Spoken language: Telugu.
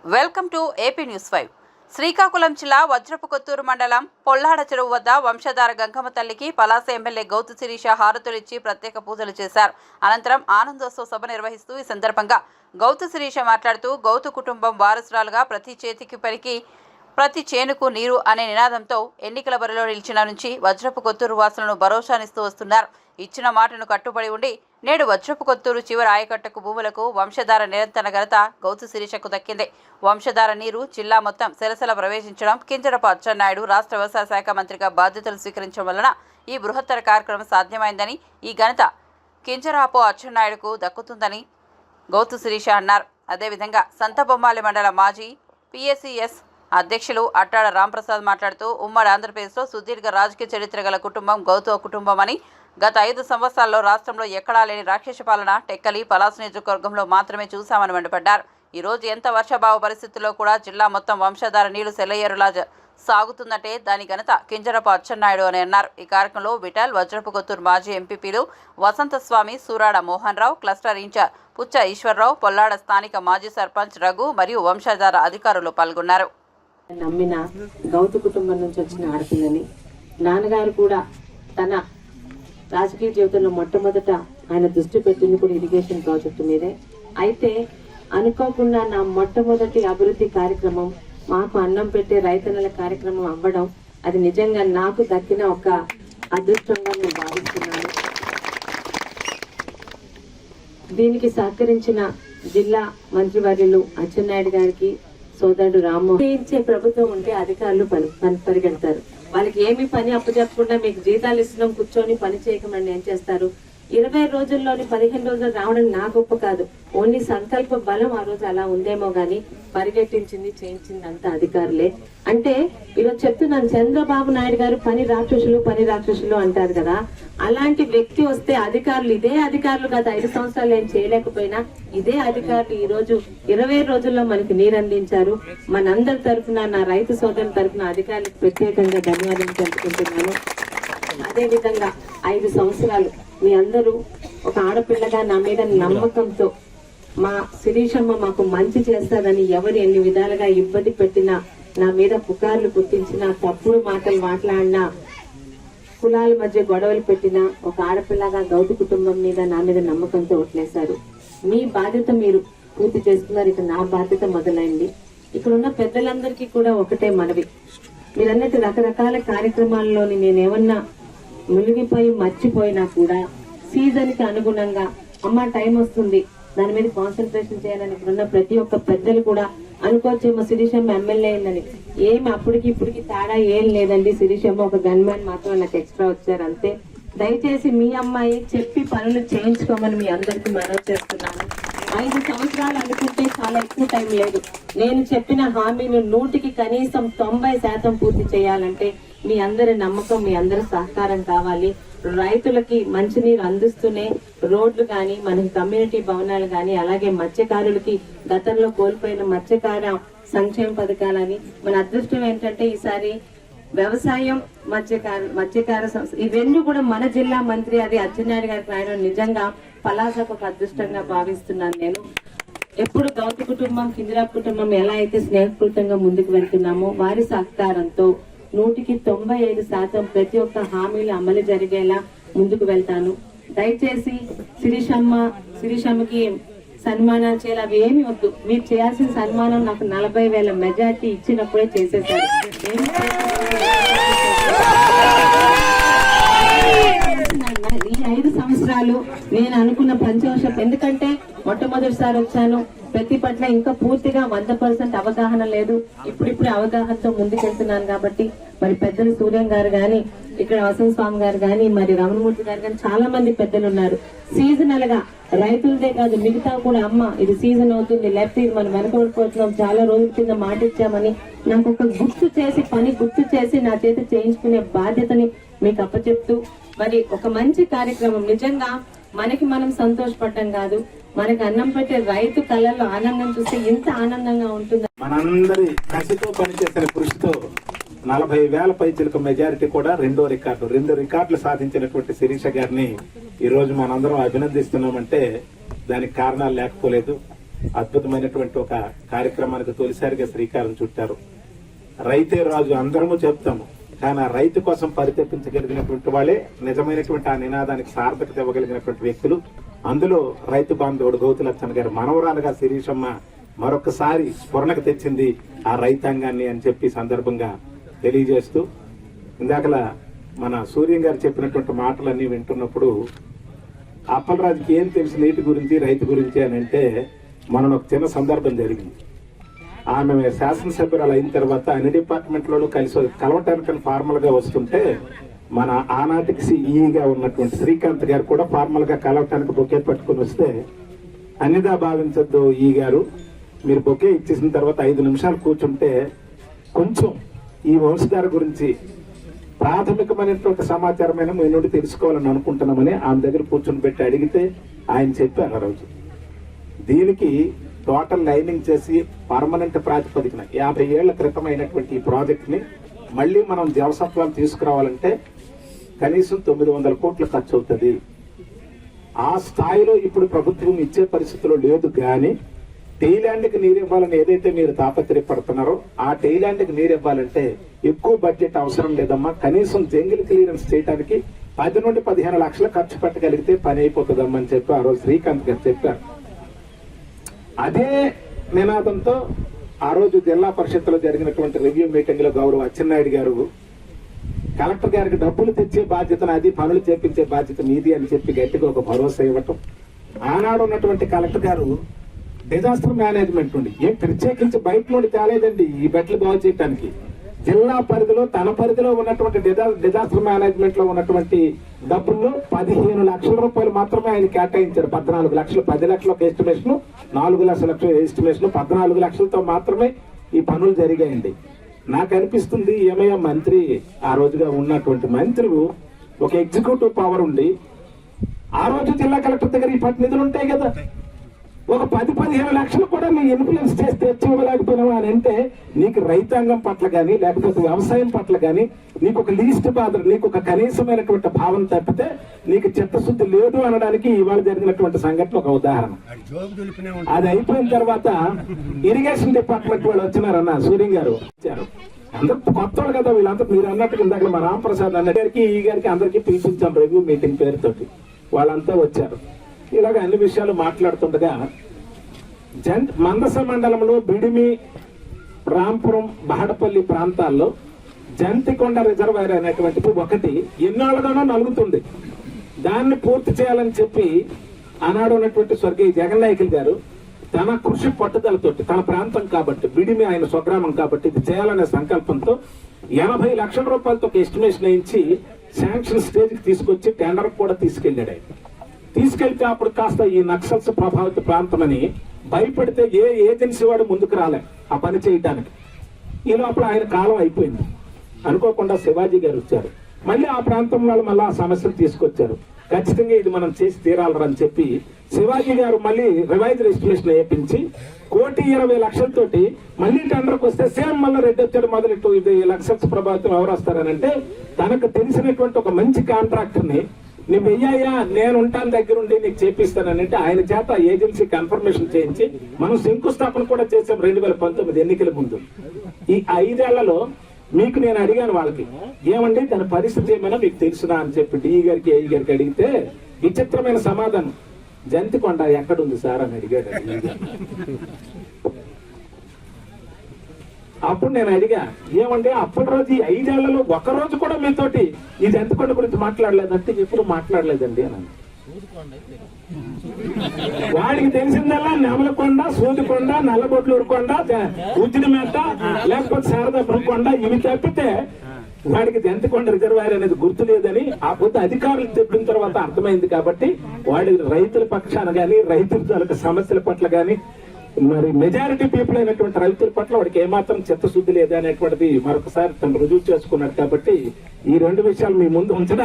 Welcome to AP news 5. Srikakulam జిల్లా వజ్రపుకొత్తూరు మండలం పొల్లాడ చెరువు వద్ద వంశధార గంగమ్మ తల్లికి పలాస ఎమ్మెల్యే గౌతు శిరీష హారతులిచ్చి ప్రత్యేక పూజలు చేశారు. అనంతరం ఆనందోత్సవ సభ నిర్వహిస్తూ ఈ సందర్భంగా గౌతు శిరీష మాట్లాడుతూ గౌతు కుటుంబం వారసురాలుగా ప్రతి చేతికి పరికి ప్రతి చేనుకు నీరు అనే నినాదంతో ఎన్నికల బరిలో నిలిచిన నుంచి వజ్రపుకొత్తూరు వాసులను భరోసానిస్తూ వస్తున్నారు. ఇచ్చిన మాటను కట్టుబడి ఉండి నేడు వజ్రపుకొత్తూరు చివరి ఆయకట్టకు భూములకు వంశధార నిరంతర ఘనత గౌతు శిరీషకు దక్కింది. వంశధార నీరు జిల్లా మొత్తం సెలసెల ప్రవేశించడం కింజరపు అచ్చెన్నాయుడు రాష్ట్ర వ్యవసాయ శాఖ మంత్రిగా బాధ్యతలు స్వీకరించడం వలన ఈ బృహత్తర కార్యక్రమం సాధ్యమైందని, ఈ ఘనత కింజరాపు అచ్చెన్నాయుడుకు దక్కుతుందని గౌతు శిరీష అన్నారు. అదేవిధంగా సంతబొమ్మాలి మండల మాజీ పిఎస్సిఎస్ అధ్యక్షులు అట్టాడ రాంప్రసాద్ మాట్లాడుతూ ఉమ్మడి ఆంధ్రప్రదేశ్లో సుదీర్ఘ రాజకీయ చరిత్ర గల కుటుంబం గౌతు కుటుంబం అని, గత 5 సంవత్సరాల్లో రాష్ట్రంలో ఎక్కడా లేని రాక్షస పాలన టెక్కలి పలాస నియోజకవర్గంలో మాత్రమే చూశామని మండిపడ్డారు. ఈరోజు ఎంత వర్షాభావ పరిస్థితుల్లో కూడా జిల్లా మొత్తం వంశధార నీళ్లు సెలయేరులా సాగుతుందంటే దాని ఘనత కింజరపు అచ్చెన్నాయుడు అని అన్నారు. ఈ కార్యక్రమంలో విఠల్, వజ్రపుకొత్తూరు మాజీ ఎంపీపీలు వసంతస్వామి, సూరాడ మోహన్ రావు, క్లస్టర్ ఇన్ఛార్జ్ పుచ్చ ఈశ్వరరావు, పొల్లాడ స్థానిక మాజీ సర్పంచ్ రఘు మరియు వంశధార అధికారులు పాల్గొన్నారు. నమ్మిన గౌతు కుటుంబం నుంచి వచ్చిన ఆడపిల్లని నాన్నగారు కూడా తన రాజకీయ జీవితంలో మొట్టమొదట ఆయన దృష్టి పెట్టింది కూడా ఇరిగేషన్ ప్రాజెక్టు మీదే. అయితే అనుకోకుండా నా మొట్టమొదటి అభివృద్ధి కార్యక్రమం, మాకు అన్నం పెట్టే రైతన్నల కార్యక్రమం అవ్వడం, అది నిజంగా నాకు దక్కిన ఒక అదృష్టంగా నేను భావిస్తున్నాను. దీనికి సహకరించిన జిల్లా మంత్రివర్యులు అచ్చెన్నాయుడు గారికి, సోదరుడు రామ్మోహన్ ప్రభుత్వం ఉంటే అధికారులు పరిగెడతారు. వాళ్ళకి ఏమి పని అప్పచెప్పకుండా మీకు జీతాలు ఇస్తున్నాం కూర్చొని పని చేయకమండి ఏం చేస్తారు? 20 రోజుల్లోని 15 రోజులు రావడం నా గొప్ప కాదు, ఓన్లీ సంకల్ప బలం ఆ రోజు అలా ఉందేమో గాని పరిగెట్టించింది చేయించింది అంతా అధికారులే. అంటే ఈరోజు చెప్తున్నాను, చంద్రబాబు నాయుడు గారు పని రాక్షసులు అంటారు కదా, అలాంటి వ్యక్తి వస్తే అధికారులు, ఇదే అధికారులు గత 5 సంవత్సరాలు ఏం చేయలేకపోయినా ఇదే అధికారులు ఈ రోజు 20 రోజుల్లో మనకి నీరు అందించారు. మనందరి తరఫున, నా రైతు సోదరుల తరఫున అధికారులకు ప్రత్యేకంగా ధన్యవాదాలు తెలుపుకుంటున్నాను. అదే విధంగా 5 సంవత్సరాలు మీ అందరూ ఒక ఆడపిల్లగా నా మీద నమ్మకంతో, మా శిరీషమ్మ మాకు మంచి చేస్తారని ఎవరు ఎన్ని విధాలుగా ఇబ్బంది పెట్టినా, నా మీద పుకార్లు పుట్టించినా, తప్పుడు మాటలు మాట్లాడినా, కులాల మధ్య గొడవలు పెట్టినా, ఒక ఆడపిల్లగా గౌతు కుటుంబం మీద నా మీద నమ్మకంతో ఓట్లేశారు. మీ బాధ్యత మీరు పూర్తి చేస్తున్నారు, ఇక నా బాధ్యత మొదలైంది. ఇక్కడ ఉన్న పెద్దలందరికీ కూడా ఒకటే మనవి, మీరన్నట్టు రకరకాల కార్యక్రమాల్లోని నేనేమన్నా మునిగిపోయి మర్చిపోయినా కూడా సీజన్ కి అనుగుణంగా అమ్మ టైం వస్తుంది దాని మీద కాన్సన్ట్రేషన్ చేయాలని ఇప్పుడున్న ప్రతి ఒక్క పెద్దలు కూడా అనుకోవచ్చేమో శిరీషమ్మ ఎమ్మెల్యే అయిందని. ఏమి అప్పటికి ఇప్పటికి తేడా ఏం లేదండి. శిరీషమ్మ ఒక గన్ మ్యాన్ మాత్రం నాకు ఎక్స్ట్రా వచ్చారు అంతే. దయచేసి మీ అమ్మాయి చెప్పి పనులు చేయించుకోమని మీ అందరికీ మనవి చేస్తున్నాను. 5 సంవత్సరాలు అనుకుంటే చాలా ఎక్కువ టైం లేదు. నేను చెప్పిన హామీలు 100కి కనీసం 90% పూర్తి చేయాలంటే మీ అందరి నమ్మకం, మీ అందరి సహకారం కావాలి. రైతులకి మంచినీరు అందిస్తూనే రోడ్లు గాని, మనకి కమ్యూనిటీ భవనాలు గాని, అలాగే మత్స్యకారులకి గతంలో కోల్పోయిన మత్స్యకార సంక్షేమ పథకాలని, మన అదృష్టం ఏంటంటే ఈసారి వ్యవసాయం, మత్స్యకార ఇవన్నీ కూడా మన జిల్లా మంత్రి అది అచ్చెన్నాయుడు గారికి రాయడం నిజంగా పలాసకు ఒక అదృష్టంగా భావిస్తున్నాను నేను. ఎప్పుడు గౌతు కుటుంబం, కింజరాపు కుటుంబం ఎలా అయితే స్నేహపూర్తంగా ముందుకు వెళ్తున్నామో వారి సహకారంతో 100కి 95% ప్రతి ఒక్క హామీలు అమలు జరిగేలా ముందుకు వెళ్తాను. దయచేసి శిరీషమ్మకి సన్మానాలు చేయాలి, అవి ఏమి వద్దు. మీరు చేయాల్సిన సన్మానం నాకు 40,000 మెజార్టీ ఇచ్చినప్పుడే చేసేసారు. ఈ 5 సంవత్సరాలు నేను అనుకున్న పంచవర్షం, ఎందుకంటే మొట్టమొదటిసారి వచ్చాను, ప్రతి పట్ల ఇంకా పూర్తిగా 100% అవగాహన లేదు. ఇప్పుడిప్పుడు అవగాహనతో ముందుకెళ్తున్నాను కాబట్టి మరి పెద్దలు సూర్యం గారు గాని, ఇక్కడ వసంత స్వామి గారు గాని, మరి రమణమూర్తి గారు గాని చాలా మంది పెద్దలు ఉన్నారు. సీజనల్ గా రైతులదే కాదు మిగతా కూడా, అమ్మ ఇది సీజన్ అవుతుంది, లేకపోతే ఇది మనం వెనకబడిపోతున్నాం, చాలా రోజుల కింద మాట ఇచ్చామని నాకు ఒక పని గుర్తు చేసి నా చేత చేయించుకునే బాధ్యతని మీకు అప్పచెప్తూ, మరి ఒక మంచి కార్యక్రమం నిజంగా మనకి మనం సంతోషపడటం కాదు, మనకి అన్నం పెట్టే రైతు కళ్ళల్లో ఆనందం చూస్తే ఎంత ఆనందంగా ఉంటుంది. మనందరి కసితో పనిచేసిన కృషితో 40,000 పైచిలకు మెజారిటీ కూడా 2 రికార్డులు సాధించినటువంటి శిరీష గారిని ఈ రోజు మనందరం అభినందిస్తున్నామంటే దానికి కారణాలు లేకపోలేదు. అద్భుతమైనటువంటి ఒక కార్యక్రమానికి తొలిసారిగా శ్రీకారం చుట్టారు. రైతే రాజు అందరము చెప్తాము, కానీ ఆ రైతు కోసం పరితపించగలిగినటువంటి వాళ్ళే నిజమైనటువంటి ఆ నినాదానికి సార్థకత ఇవ్వగలిగినటువంటి వ్యక్తులు. అందులో రైతు బాంధవుడు గౌతులచ్చన్న గారు మనవరాలుగా శిరీషమ్మ మరొకసారి స్ఫురణకు తెచ్చింది ఆ రైతాంగాన్ని అని చెప్పి సందర్భంగా తెలియజేస్తూ, ఇందాకలా మన సూర్యం గారు చెప్పినటువంటి మాటలన్నీ వింటున్నప్పుడు అప్పలరాజుకి ఏం తెలుసు నీటి గురించి రైతు గురించి అని అంటే, మనం ఒక చిన్న సందర్భం జరిగింది. ఆమె శాసనసభ్యురాలు అయిన తర్వాత అన్ని డిపార్ట్మెంట్లోనూ కలవటానికి ఫార్మల్ గా వస్తుంటే, మన ఆనాటికి సిఈగా ఉన్నటువంటి శ్రీకాంత్ గారు కూడా ఫార్మల్ గా కలవటానికి బొకే పట్టుకుని వస్తే, అన్నిదా భావించద్దు ఈ గారు, మీరు బొకే ఇచ్చేసిన తర్వాత 5 నిమిషాలు కూర్చుంటే కొంచెం ఈ వంశధార గురించి ప్రాథమికమైనటువంటి సమాచారమైన మీ నుండి తెలుసుకోవాలని అనుకుంటున్నామని ఆమె దగ్గర కూర్చొని పెట్టి అడిగితే ఆయన చెప్పారు ఆ రోజు. దీనికి టోటల్ లైనింగ్ చేసి పర్మనెంట్ ప్రాతిపదికన 50 ఏళ్ల క్రితం అయినటువంటి ఈ ప్రాజెక్ట్ ని మళ్లీ మనం జవసత్వాలు తీసుకురావాలంటే కనీసం 900 కోట్లు ఖర్చు అవుతుంది. ఆ స్థాయిలో ఇప్పుడు ప్రభుత్వం ఇచ్చే పరిస్థితిలో లేదు. కానీ టెయిలాండ్ కి నీరు ఇవ్వాలని ఏదైతే మీరు తాపత్రయపడుతున్నారో ఆ టెయిలాండ్ కి నీరు ఇవ్వాలంటే ఎక్కువ బడ్జెట్ అవసరం లేదమ్మా, కనీసం జంగిల్ క్లియరెన్స్ చేయడానికి 10 నుండి 15 లక్షలు ఖర్చు పెట్టగలిగితే పని అయిపోతుందమ్మా అని చెప్పి ఆ రోజు శ్రీకాంత్ గారు చెప్పారు. అదే నినాదంతో ఆ రోజు జిల్లా పరిషత్లో జరిగినటువంటి రివ్యూ మీటింగ్ లో గౌరవ అచ్చెన్నాయుడు గారు కలెక్టర్ గారికి డబ్బులు తెచ్చే బాధ్యతను, అది పనులు చేపించే బాధ్యత మీది అని చెప్పి గట్టిగా ఒక భరోసా ఇవ్వటం. ఆనాడు ఉన్నటువంటి కలెక్టర్ గారు డిజాస్టర్ మేనేజ్మెంట్ నుండి ఏం ప్రత్యేకించి బయట నుండి తేలేదండి ఈ బెట్లు బాగు చేయడానికి. జిల్లా పరిధిలో తన పరిధిలో ఉన్నటువంటి డిజాస్టర్ మేనేజ్మెంట్ లో ఉన్నటువంటి డబ్బుల్లో 15 లక్షల రూపాయలు మాత్రమే ఆయన కేటాయించారు. 14 లక్షలు, 10 లక్షల ఒక ఎస్టిమేషన్, 4 లక్షల ఎస్టిమేషన్, 14 లక్షలతో మాత్రమే ఈ పనులు జరిగాయండి. నాకు అనిపిస్తుంది ఏమయ్యా మంత్రి, ఆ రోజుగా ఉన్నటువంటి మంత్రి ఒక ఎగ్జిక్యూటివ్ పవర్ ఉండి ఆ రోజు జిల్లా కలెక్టర్ దగ్గర ఈ నిధులు ఉంటాయి కదా, ఒక 10-15 లక్షలు కూడా నీ ఇన్ఫ్లుయెన్స్ చేసి తెచ్చి ఇవ్వలేకపోయినావా అని అంటే, నీకు రైతాంగం పట్ల గానీ లేకపోతే వ్యవసాయం పట్ల గానీ నీకు ఒక లీస్ట్ బాధ, నీకు ఒక కనీసమైనటువంటి భావం తప్పితే నీకు చిత్తశుద్ధి లేదు అనడానికి ఇవాళ జరిగినటువంటి సంఘటన ఒక ఉదాహరణ. అది అయిపోయిన తర్వాత ఇరిగేషన్ డిపార్ట్మెంట్ వాళ్ళు వచ్చినారన్న సూర్యం గారు వచ్చారు. అందరూ కొత్త కదా వీళ్ళంతా, మీరు అన్నట్టు ఇందాక మా రామప్రసాద్ అన్న గారికి ఈ గారికి అందరికీ పిలిపించాం రివ్యూ మీటింగ్ పేరుతోటి. వాళ్ళంతా వచ్చారు. ఇలాగ అన్ని విషయాలు మాట్లాడుతుండగా మందస మండలంలో బిడిమి, రాంపురం, బహడపల్లి ప్రాంతాల్లో జంతికొండ రిజర్వాయర్ అనేటువంటిది ఒకటి ఎన్నాళ్ళుగానో నలుగుతుంది. దాన్ని పూర్తి చేయాలని చెప్పి ఆనాడు ఉన్నటువంటి స్వర్గీయ జగన్నాయకులు గారు తన కృషి పట్టుదలతోటి, తన ప్రాంతం కాబట్టి, బిడిమి ఆయన స్వగ్రామం కాబట్టి ఇది చేయాలనే సంకల్పంతో 80 లక్షల రూపాయలతో ఒక ఎస్టిమేషన్ వేయించి శాంక్షన్ స్టేజ్ కి తీసుకొచ్చి టెండర్ కూడా తీసుకెళ్లాడు. ఆయన తీసుకెళ్తే అప్పుడు కాస్త ఈ నక్సల్స్ ప్రభావిత ప్రాంతమని భయపడితే ఏ ఏజెన్సీ వాడు ముందుకు రాలే ఆ పని చేయడానికి. ఈ లోపల ఆయన కాలం అయిపోయింది. అనుకోకుండా శివాజీ గారు వచ్చారు. మళ్ళీ ఆ ప్రాంతం వాళ్ళు మళ్ళీ ఆ సమస్యలు తీసుకొచ్చారు. ఖచ్చితంగా ఇది మనం చేసి తీరాలని చెప్పి శివాజీ గారు మళ్ళీ రివైజ్ ఎస్టిమేషన్ వేయించి 1,20,00,000 మళ్ళీ టెండర్కి వస్తే సేమ్ మళ్ళీ రెడ్డి వచ్చాడు మొదలెట్టు ఇది నక్సల్స్ ప్రభావితం ఎవరు వస్తారనంటే, తనకు తెలిసినటువంటి ఒక మంచి కాంట్రాక్టర్ ని నువ్వు వెయ్యా నేను ఉంటాను దగ్గరుండి నీకు చేపిస్తానంటే ఆయన చేత ఏజెన్సీ కన్ఫర్మేషన్ చేయించి మనం శంకుస్థాపన కూడా చేసాం 2019 ఎన్నికల ముందు. ఈ 5 ఏళ్లలో మీకు నేను అడిగాను వాళ్ళకి, ఏమండి తన పరిస్థితి ఏమైనా మీకు తెలుసునా అని చెప్పి డిఈ గారికి ఏఈ గారికి అడిగితే విచిత్రమైన సమాధానం, జంతికొండ ఎక్కడుంది సార్ అని అడిగాడు. అప్పుడు నేను అడిగా, ఏమంటే అప్పటి రోజు ఈ 5 ఏళ్లలో ఒక్కరోజు కూడా మీతోటి ఈ జంతికొండ గురించి మాట్లాడలేదంటే ఎప్పుడు మాట్లాడలేదండి అని. వాడికి తెలిసిందల్లా నెమలకొండ, సూదికొండ, నల్లబొట్లూరు కొండ, ఉజ్జిడిమేట, లేకపోతే శారదాపురం కొండ, ఇవి తప్పితే వాడికి జంతికొండ రిజర్వాయర్ అనేది గుర్తు లేదని ఆ పొద్దు అధికారులు చెప్పిన తర్వాత అర్థమైంది. కాబట్టి వాడి రైతుల పక్షాన గాని, రైతుల సమస్యల పట్ల గాని, మరి మెజారిటీ పీపుల్ అయినటువంటి రైతుల పట్ల వాడికి ఏమాత్రం చిత్తశుద్ధి లేదా అనేటువంటిది మరొకసారి తను రుజువు చేసుకున్నాడు. కాబట్టి ఈ 2 విషయాలు మీ ముందు ఉంచడానికి